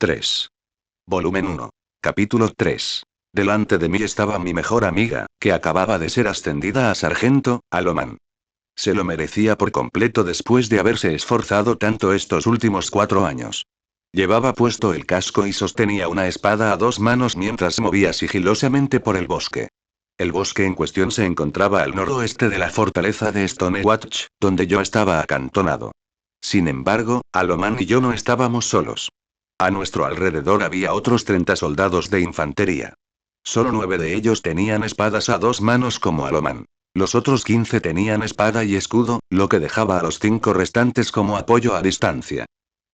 3. Volumen 1. Capítulo 3. Delante de mí estaba mi mejor amiga, que acababa de ser ascendida a sargento, Aloman. Se lo merecía por completo después de haberse esforzado tanto estos últimos 4 años. Llevaba puesto el casco y sostenía una espada a 2 manos mientras se movía sigilosamente por el bosque. El bosque en cuestión se encontraba al noroeste de la fortaleza de Stonewatch, donde yo estaba acantonado. Sin embargo, Aloman y yo no estábamos solos. A nuestro alrededor había otros 30 soldados de infantería. Solo 9 de ellos tenían espadas a 2 manos como Aloman. Los otros 15 tenían espada y escudo, lo que dejaba a los 5 restantes como apoyo a distancia.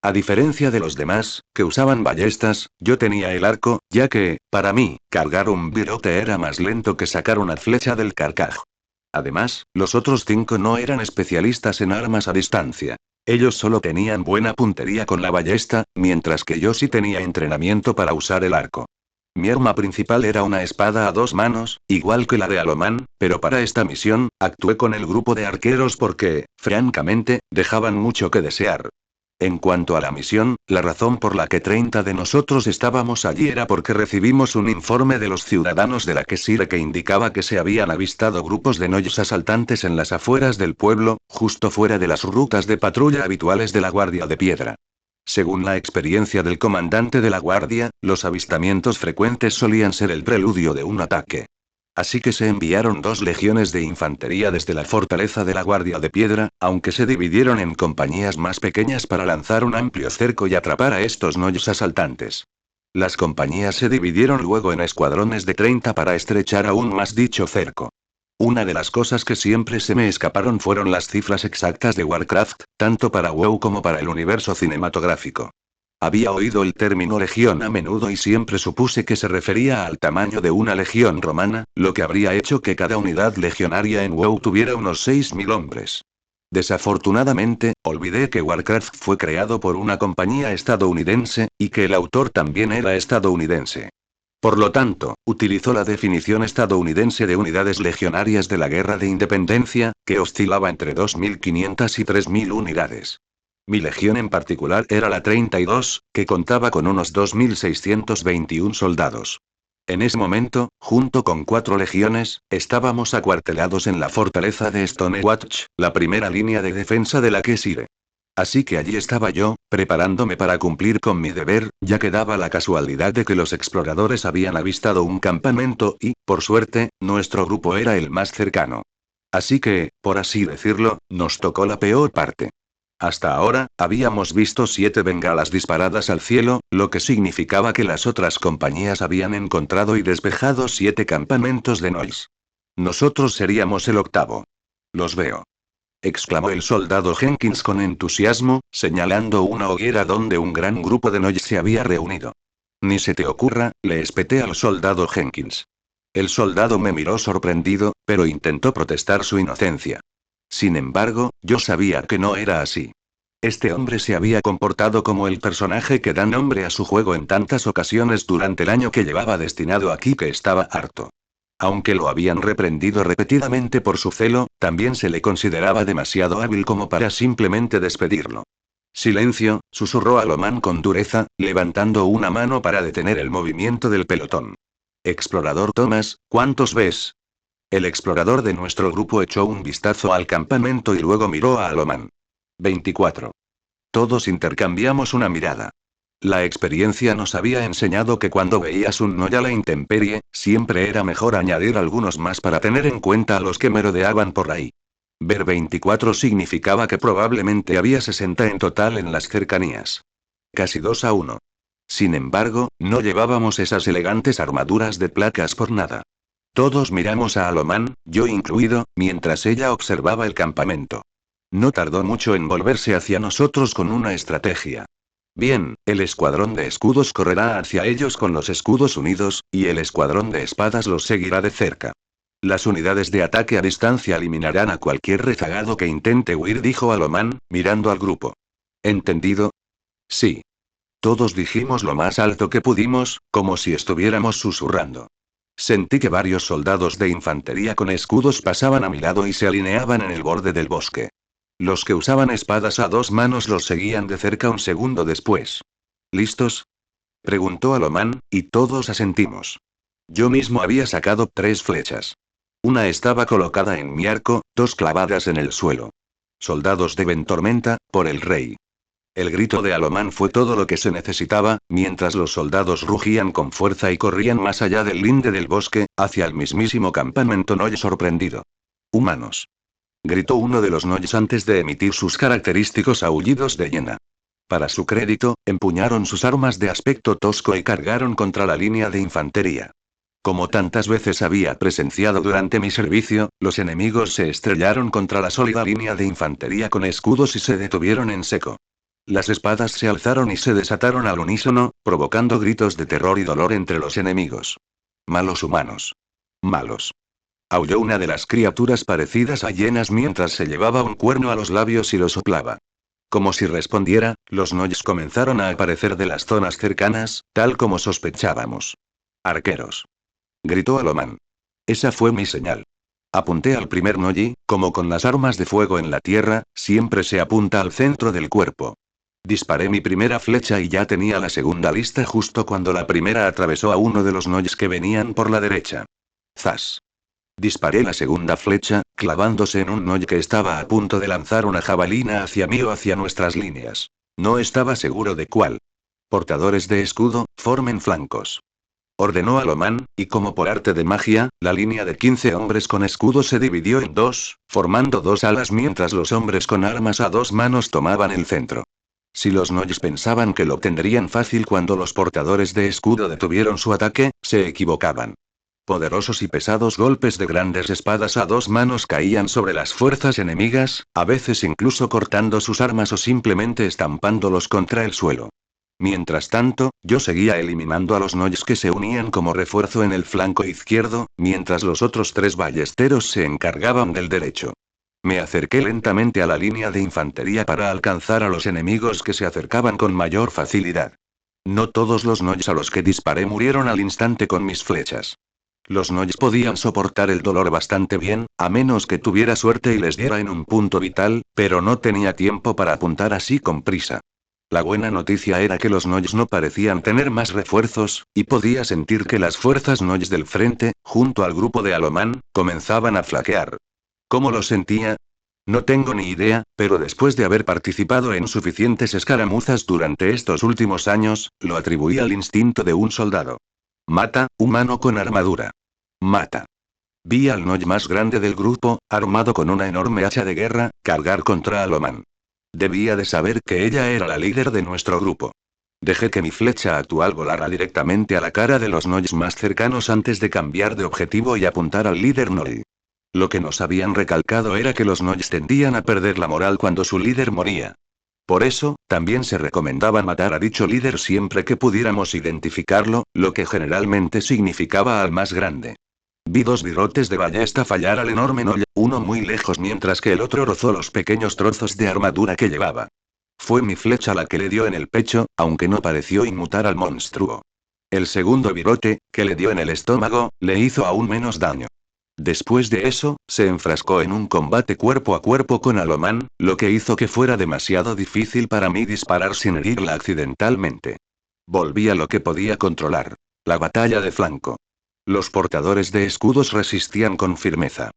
A diferencia de los demás, que usaban ballestas, yo tenía el arco, ya que, para mí, cargar un virote era más lento que sacar una flecha del carcaj. Además, los otros 5 no eran especialistas en armas a distancia. Ellos solo tenían buena puntería con la ballesta, mientras que yo sí tenía entrenamiento para usar el arco. Mi arma principal era una espada a 2 manos, igual que la de Aloman, pero para esta misión, actué con el grupo de arqueros porque, francamente, dejaban mucho que desear. En cuanto a la misión, la razón por la que 30 de nosotros estábamos allí era porque recibimos un informe de los ciudadanos de la Kesire que indicaba que se habían avistado grupos de noyes asaltantes en las afueras del pueblo, justo fuera de las rutas de patrulla habituales de la Guardia de Piedra. Según la experiencia del comandante de la Guardia, los avistamientos frecuentes solían ser el preludio de un ataque. Así que se enviaron 2 legiones de infantería desde la fortaleza de la Guardia de Piedra, aunque se dividieron en compañías más pequeñas para lanzar un amplio cerco y atrapar a estos noyes asaltantes. Las compañías se dividieron luego en escuadrones de 30 para estrechar aún más dicho cerco. Una de las cosas que siempre se me escaparon fueron las cifras exactas de Warcraft, tanto para WoW como para el universo cinematográfico. Había oído el término legión a menudo y siempre supuse que se refería al tamaño de una legión romana, lo que habría hecho que cada unidad legionaria en WoW tuviera unos 6.000 hombres. Desafortunadamente, olvidé que Warcraft fue creado por una compañía estadounidense, y que el autor también era estadounidense. Por lo tanto, utilizó la definición estadounidense de unidades legionarias de la Guerra de Independencia, que oscilaba entre 2.500 y 3.000 unidades. Mi legión en particular era la 32, que contaba con unos 2.621 soldados. En ese momento, junto con 4 legiones, estábamos acuartelados en la fortaleza de Stonewatch, la primera línea de defensa de la Kesire. Así que allí estaba yo, preparándome para cumplir con mi deber, ya que daba la casualidad de que los exploradores habían avistado un campamento y, por suerte, nuestro grupo era el más cercano. Así que, por así decirlo, nos tocó la peor parte. Hasta ahora, habíamos visto 7 bengalas disparadas al cielo, lo que significaba que las otras compañías habían encontrado y despejado 7 campamentos de Noise. Nosotros seríamos el 8º. Los veo. Exclamó el soldado Jenkins con entusiasmo, señalando una hoguera donde un gran grupo de Noise se había reunido. Ni se te ocurra, le espeté al soldado Jenkins. El soldado me miró sorprendido, pero intentó protestar su inocencia. Sin embargo, yo sabía que no era así. Este hombre se había comportado como el personaje que da nombre a su juego en tantas ocasiones durante el año que llevaba destinado aquí que estaba harto. Aunque lo habían reprendido repetidamente por su celo, también se le consideraba demasiado hábil como para simplemente despedirlo. Silencio, susurró Aloman con dureza, levantando una mano para detener el movimiento del pelotón. Explorador Thomas, ¿cuántos ves? El explorador de nuestro grupo echó un vistazo al campamento y luego miró a Aloman. 24. Todos intercambiamos una mirada. La experiencia nos había enseñado que cuando veías un noya a la intemperie, siempre era mejor añadir algunos más para tener en cuenta a los que merodeaban por ahí. Ver 24 significaba que probablemente había 60 en total en las cercanías. Casi 2-1. Sin embargo, no llevábamos esas elegantes armaduras de placas por nada. Todos miramos a Aloman, yo incluido, mientras ella observaba el campamento. No tardó mucho en volverse hacia nosotros con una estrategia. Bien, el escuadrón de escudos correrá hacia ellos con los escudos unidos, y el escuadrón de espadas los seguirá de cerca. Las unidades de ataque a distancia eliminarán a cualquier rezagado que intente huir, dijo Aloman, mirando al grupo. ¿Entendido? Sí. Todos dijimos lo más alto que pudimos, como si estuviéramos susurrando. Sentí que varios soldados de infantería con escudos pasaban a mi lado y se alineaban en el borde del bosque. Los que usaban espadas a 2 manos los seguían de cerca un segundo después. ¿Listos? Preguntó Alomán, y todos asentimos. Yo mismo había sacado 3 flechas. Una estaba colocada en mi arco, 2 clavadas en el suelo. Soldados de Ventormenta, por el rey. El grito de Alomán fue todo lo que se necesitaba, mientras los soldados rugían con fuerza y corrían más allá del linde del bosque, hacia el mismísimo campamento Noye sorprendido. Humanos. Gritó uno de los Noyes antes de emitir sus característicos aullidos de hiena. Para su crédito, empuñaron sus armas de aspecto tosco y cargaron contra la línea de infantería. Como tantas veces había presenciado durante mi servicio, los enemigos se estrellaron contra la sólida línea de infantería con escudos y se detuvieron en seco. Las espadas se alzaron y se desataron al unísono, provocando gritos de terror y dolor entre los enemigos. Malos humanos. Malos. Aulló una de las criaturas parecidas a hienas mientras se llevaba un cuerno a los labios y lo soplaba. Como si respondiera, los Noyes comenzaron a aparecer de las zonas cercanas, tal como sospechábamos. Arqueros. Gritó Alomán. Esa fue mi señal. Apunté al primer Noyi, como con las armas de fuego en la tierra, siempre se apunta al centro del cuerpo. Disparé mi primera flecha y ya tenía la segunda lista justo cuando la primera atravesó a uno de los Noyes que venían por la derecha. ¡Zas! Disparé la segunda flecha, clavándose en un Noye que estaba a punto de lanzar una jabalina hacia mí o hacia nuestras líneas. No estaba seguro de cuál. Portadores de escudo, formen flancos. Ordenó Alomán, y como por arte de magia, la línea de 15 hombres con escudo se dividió en 2, formando 2 alas mientras los hombres con armas a 2 manos tomaban el centro. Si los Noyes pensaban que lo tendrían fácil cuando los portadores de escudo detuvieron su ataque, se equivocaban. Poderosos y pesados golpes de grandes espadas a 2 manos caían sobre las fuerzas enemigas, a veces incluso cortando sus armas o simplemente estampándolos contra el suelo. Mientras tanto, yo seguía eliminando a los Noyes que se unían como refuerzo en el flanco izquierdo, mientras los otros 3 ballesteros se encargaban del derecho. Me acerqué lentamente a la línea de infantería para alcanzar a los enemigos que se acercaban con mayor facilidad. No todos los Noyes a los que disparé murieron al instante con mis flechas. Los Noyes podían soportar el dolor bastante bien, a menos que tuviera suerte y les diera en un punto vital, pero no tenía tiempo para apuntar así con prisa. La buena noticia era que los Noyes no parecían tener más refuerzos, y podía sentir que las fuerzas Noyes del frente, junto al grupo de Alomán, comenzaban a flaquear. ¿Cómo lo sentía? No tengo ni idea, pero después de haber participado en suficientes escaramuzas durante estos últimos años, lo atribuí al instinto de un soldado. Mata, humano con armadura. Mata. Vi al Noye más grande del grupo, armado con una enorme hacha de guerra, cargar contra Alomán. Debía de saber que ella era la líder de nuestro grupo. Dejé que mi flecha actual volara directamente a la cara de los Noyes más cercanos antes de cambiar de objetivo y apuntar al líder Noye. Lo que nos habían recalcado era que los Noyes tendían a perder la moral cuando su líder moría. Por eso, también se recomendaba matar a dicho líder siempre que pudiéramos identificarlo, lo que generalmente significaba al más grande. Vi 2 virotes de ballesta fallar al enorme Noye, uno muy lejos mientras que el otro rozó los pequeños trozos de armadura que llevaba. Fue mi flecha la que le dio en el pecho, aunque no pareció inmutar al monstruo. El segundo virote, que le dio en el estómago, le hizo aún menos daño. Después de eso, se enfrascó en un combate cuerpo a cuerpo con Alomán, lo que hizo que fuera demasiado difícil para mí disparar sin herirla accidentalmente. Volví a lo que podía controlar. La batalla de flanco. Los portadores de escudos resistían con firmeza.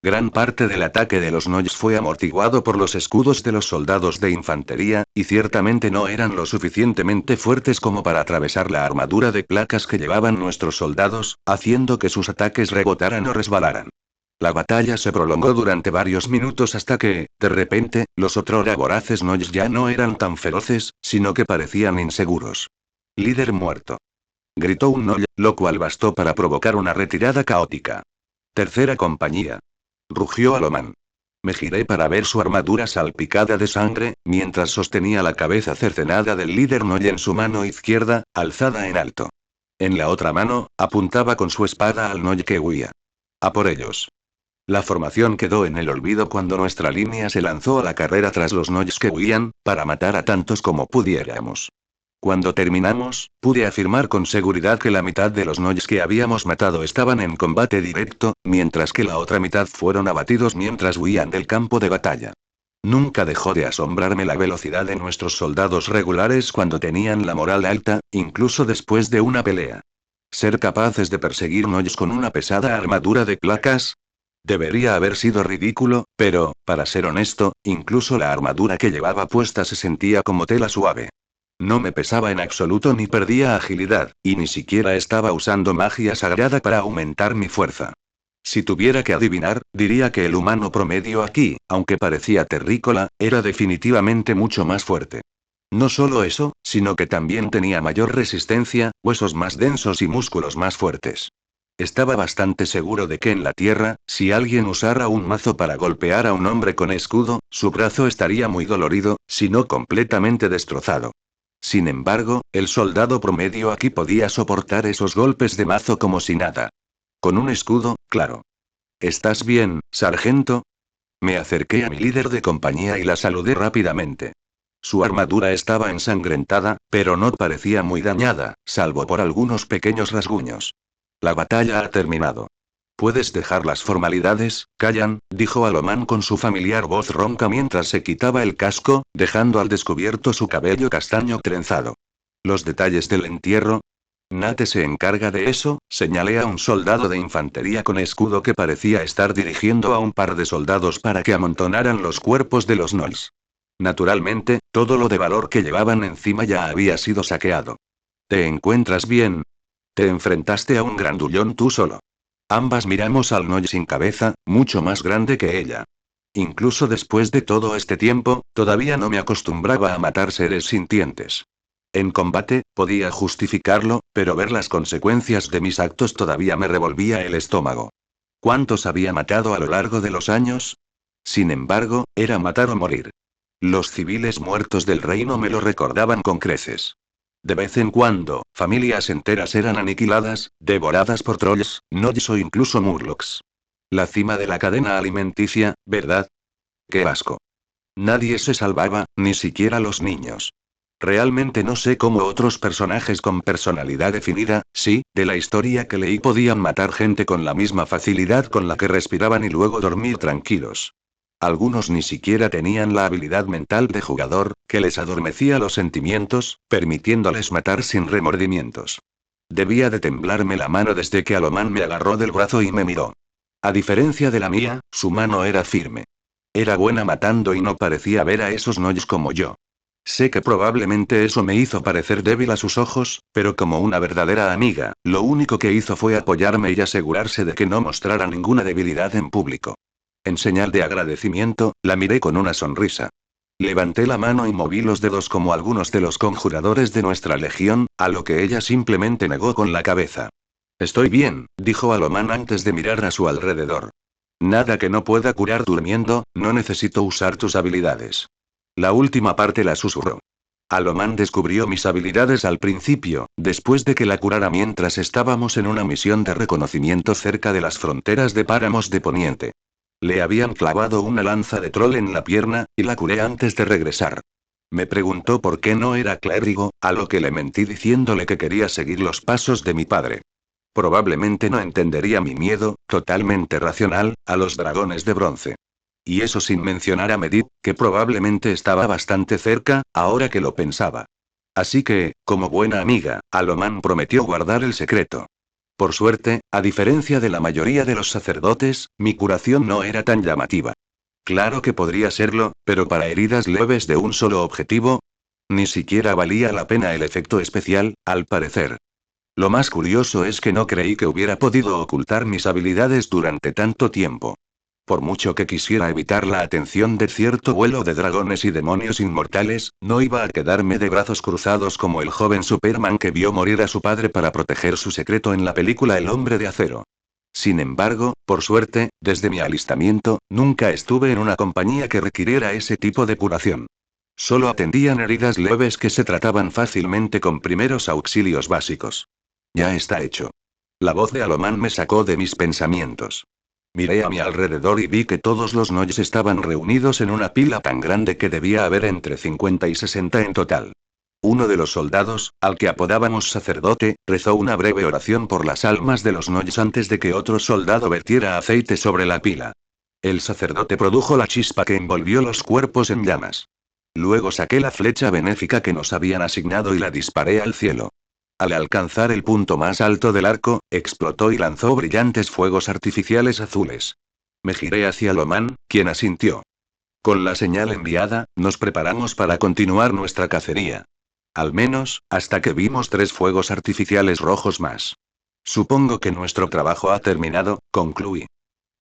Gran parte del ataque de los Noyes fue amortiguado por los escudos de los soldados de infantería, y ciertamente no eran lo suficientemente fuertes como para atravesar la armadura de placas que llevaban nuestros soldados, haciendo que sus ataques rebotaran o resbalaran. La batalla se prolongó durante varios minutos hasta que, de repente, los otrora voraces Noyes ya no eran tan feroces, sino que parecían inseguros. Líder muerto. Gritó un Noye, lo cual bastó para provocar una retirada caótica. Tercera compañía. Rugió Alomán. Me giré para ver su armadura salpicada de sangre, mientras sostenía la cabeza cercenada del líder Noye en su mano izquierda, alzada en alto. En la otra mano, apuntaba con su espada al Noye que huía. A por ellos. La formación quedó en el olvido cuando nuestra línea se lanzó a la carrera tras los Noyes que huían, para matar a tantos como pudiéramos. Cuando terminamos, pude afirmar con seguridad que la mitad de los Noyes que habíamos matado estaban en combate directo, mientras que la otra mitad fueron abatidos mientras huían del campo de batalla. Nunca dejó de asombrarme la velocidad de nuestros soldados regulares cuando tenían la moral alta, incluso después de una pelea. Ser capaces de perseguir Noyes con una pesada armadura de placas. Debería haber sido ridículo, pero, para ser honesto, incluso la armadura que llevaba puesta se sentía como tela suave. No me pesaba en absoluto ni perdía agilidad, y ni siquiera estaba usando magia sagrada para aumentar mi fuerza. Si tuviera que adivinar, diría que el humano promedio aquí, aunque parecía terrícola, era definitivamente mucho más fuerte. No solo eso, sino que también tenía mayor resistencia, huesos más densos y músculos más fuertes. Estaba bastante seguro de que en la tierra, si alguien usara un mazo para golpear a un hombre con escudo, su brazo estaría muy dolorido, si no completamente destrozado. Sin embargo, el soldado promedio aquí podía soportar esos golpes de mazo como si nada. Con un escudo, claro. ¿Estás bien, sargento? Me acerqué a mi líder de compañía y la saludé rápidamente. Su armadura estaba ensangrentada, pero no parecía muy dañada, salvo por algunos pequeños rasguños. La batalla ha terminado. ¿Puedes dejar las formalidades, Callan?, dijo Alomán con su familiar voz ronca mientras se quitaba el casco, dejando al descubierto su cabello castaño trenzado. ¿Los detalles del entierro? Nate se encarga de eso, señalé a un soldado de infantería con escudo que parecía estar dirigiendo a un par de soldados para que amontonaran los cuerpos de los Gnolls. Naturalmente, todo lo de valor que llevaban encima ya había sido saqueado. ¿Te encuentras bien? ¿Te enfrentaste a un grandullón tú solo? Ambas miramos al Gnoll sin cabeza, mucho más grande que ella. Incluso después de todo este tiempo, todavía no me acostumbraba a matar seres sintientes. En combate, podía justificarlo, pero ver las consecuencias de mis actos todavía me revolvía el estómago. ¿Cuántos había matado a lo largo de los años? Sin embargo, era matar o morir. Los civiles muertos del reino me lo recordaban con creces. De vez en cuando, familias enteras eran aniquiladas, devoradas por trolls, gnolls o incluso murlocs. La cima de la cadena alimenticia, ¿verdad? ¡Qué asco! Nadie se salvaba, ni siquiera los niños. Realmente no sé cómo otros personajes con personalidad definida, sí, de la historia que leí podían matar gente con la misma facilidad con la que respiraban y luego dormir tranquilos. Algunos ni siquiera tenían la habilidad mental de jugador, que les adormecía los sentimientos, permitiéndoles matar sin remordimientos. Debía de temblarme la mano desde que Alomán me agarró del brazo y me miró. A diferencia de la mía, su mano era firme. Era buena matando y no parecía ver a esos Gnolls como yo. Sé que probablemente eso me hizo parecer débil a sus ojos, pero como una verdadera amiga, lo único que hizo fue apoyarme y asegurarse de que no mostrara ninguna debilidad en público. En señal de agradecimiento, la miré con una sonrisa. Levanté la mano y moví los dedos como algunos de los conjuradores de nuestra legión, a lo que ella simplemente negó con la cabeza. Estoy bien, dijo Alomán antes de mirar a su alrededor. Nada que no pueda curar durmiendo, no necesito usar tus habilidades. La última parte la susurró. Alomán descubrió mis habilidades al principio, después de que la curara mientras estábamos en una misión de reconocimiento cerca de las fronteras de Páramos de Poniente. Le habían clavado una lanza de troll en la pierna, y la curé antes de regresar. Me preguntó por qué no era clérigo, a lo que le mentí diciéndole que quería seguir los pasos de mi padre. Probablemente no entendería mi miedo, totalmente racional, a los dragones de bronce. Y eso sin mencionar a Medivh, que probablemente estaba bastante cerca, ahora que lo pensaba. Así que, como buena amiga, Alomán prometió guardar el secreto. Por suerte, a diferencia de la mayoría de los sacerdotes, mi curación no era tan llamativa. Claro que podría serlo, pero para heridas leves de un solo objetivo, ni siquiera valía la pena el efecto especial, al parecer. Lo más curioso es que no creí que hubiera podido ocultar mis habilidades durante tanto tiempo. Por mucho que quisiera evitar la atención de cierto vuelo de dragones y demonios inmortales, no iba a quedarme de brazos cruzados como el joven Superman que vio morir a su padre para proteger su secreto en la película El Hombre de Acero. Sin embargo, por suerte, desde mi alistamiento, nunca estuve en una compañía que requiriera ese tipo de curación. Solo atendían heridas leves que se trataban fácilmente con primeros auxilios básicos. Ya está hecho. La voz de Alomán me sacó de mis pensamientos. Miré a mi alrededor y vi que todos los Gnolls estaban reunidos en una pila tan grande que debía haber entre 50 y 60 en total. Uno de los soldados, al que apodábamos sacerdote, rezó una breve oración por las almas de los Gnolls antes de que otro soldado vertiera aceite sobre la pila. El sacerdote produjo la chispa que envolvió los cuerpos en llamas. Luego saqué la flecha benéfica que nos habían asignado y la disparé al cielo. Al alcanzar el punto más alto del arco, explotó y lanzó brillantes fuegos artificiales azules. Me giré hacia Loman, quien asintió. Con la señal enviada, nos preparamos para continuar nuestra cacería. Al menos, hasta que vimos 3 fuegos artificiales rojos más. Supongo que nuestro trabajo ha terminado, concluí.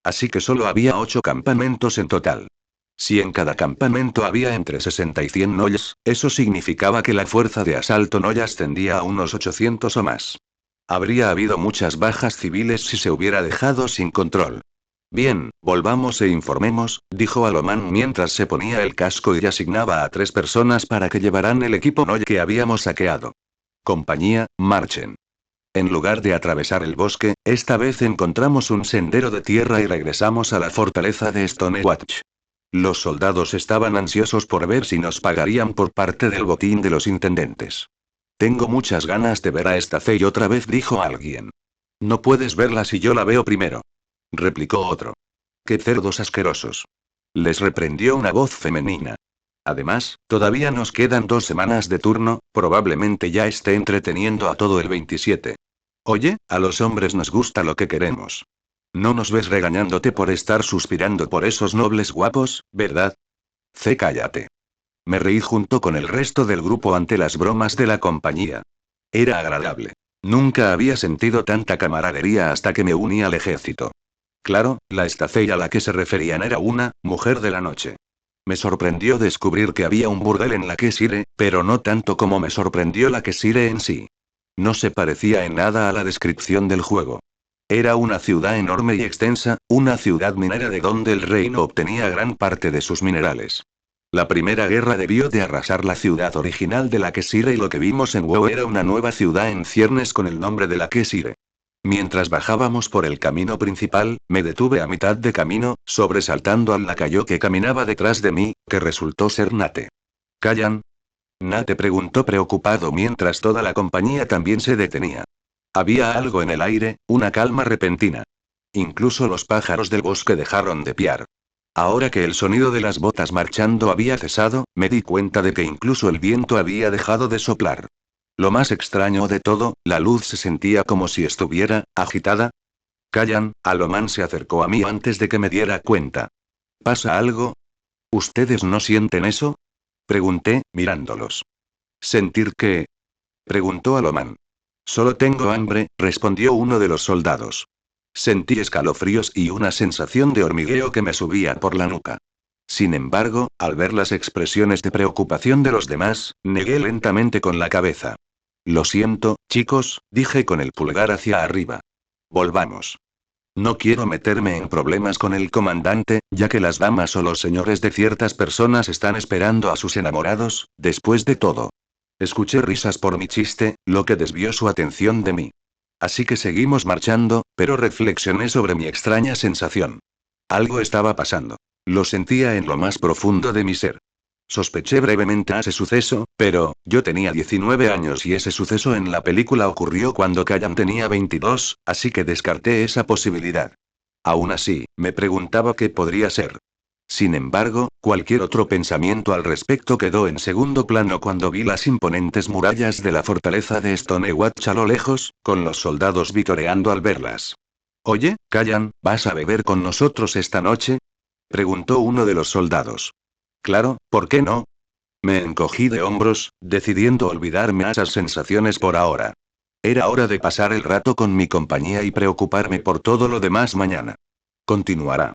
Así que solo había 8 campamentos en total. Si en cada campamento había entre 60 y 100 Noyes, eso significaba que la fuerza de asalto Noya ascendía a unos 800 o más. Habría habido muchas bajas civiles si se hubiera dejado sin control. Bien, volvamos e informemos, dijo Alomán mientras se ponía el casco y asignaba a 3 personas para que llevaran el equipo Noya que habíamos saqueado. Compañía, marchen. En lugar de atravesar el bosque, esta vez encontramos un sendero de tierra y regresamos a la fortaleza de Stonewatch. Los soldados estaban ansiosos por ver si nos pagarían por parte del botín de los intendentes. Tengo muchas ganas de ver a esta Fey otra vez, dijo alguien. No puedes verla si yo la veo primero, replicó otro. ¡Qué cerdos asquerosos! Les reprendió una voz femenina. Además, todavía nos quedan 2 semanas de turno, probablemente ya esté entreteniendo a todo el 27. Oye, a los hombres nos gusta lo que queremos. No nos ves regañándote por estar suspirando por esos nobles guapos, ¿verdad? Cállate. Me reí junto con el resto del grupo ante las bromas de la compañía. Era agradable. Nunca había sentido tanta camaradería hasta que me uní al ejército. Claro, la estafey a la que se referían era una mujer de la noche. Me sorprendió descubrir que había un burdel en la Kesire, pero no tanto como me sorprendió la Kesire en sí. No se parecía en nada a la descripción del juego. Era una ciudad enorme y extensa, una ciudad minera de donde el reino obtenía gran parte de sus minerales. La primera guerra debió de arrasar la ciudad original de la Kesire y lo que vimos en WoW era una nueva ciudad en ciernes con el nombre de la Kesire. Mientras bajábamos por el camino principal, me detuve a mitad de camino, sobresaltando al lacayo que caminaba detrás de mí, que resultó ser Nate. ¿Callan? Nate preguntó preocupado mientras toda la compañía también se detenía. Había algo en el aire, una calma repentina. Incluso los pájaros del bosque dejaron de piar. Ahora que el sonido de las botas marchando había cesado, me di cuenta de que incluso el viento había dejado de soplar. Lo más extraño de todo, la luz se sentía como si estuviera agitada. Callan, Alomán se acercó a mí antes de que me diera cuenta. ¿Pasa algo? ¿Ustedes no sienten eso? Pregunté, mirándolos. ¿Sentir qué? Preguntó Alomán. Solo tengo hambre, respondió uno de los soldados. Sentí escalofríos y una sensación de hormigueo que me subía por la nuca. Sin embargo, al ver las expresiones de preocupación de los demás, negué lentamente con la cabeza. Lo siento, chicos, dije con el pulgar hacia arriba. Volvamos. No quiero meterme en problemas con el comandante, ya que las damas o los señores de ciertas personas están esperando a sus enamorados, después de todo. Escuché risas por mi chiste, lo que desvió su atención de mí. Así que seguimos marchando, pero reflexioné sobre mi extraña sensación. Algo estaba pasando. Lo sentía en lo más profundo de mi ser. Sospeché brevemente a ese suceso, pero, yo tenía 19 años y ese suceso en la película ocurrió cuando Callan tenía 22, así que descarté esa posibilidad. Aún así, me preguntaba qué podría ser. Sin embargo, cualquier otro pensamiento al respecto quedó en segundo plano cuando vi las imponentes murallas de la fortaleza de Stonewatch a lo lejos, con los soldados vitoreando al verlas. Oye, Callan, ¿vas a beber con nosotros esta noche? Preguntó uno de los soldados. Claro, ¿por qué no? Me encogí de hombros, decidiendo olvidarme a esas sensaciones por ahora. Era hora de pasar el rato con mi compañía y preocuparme por todo lo demás mañana. Continuará.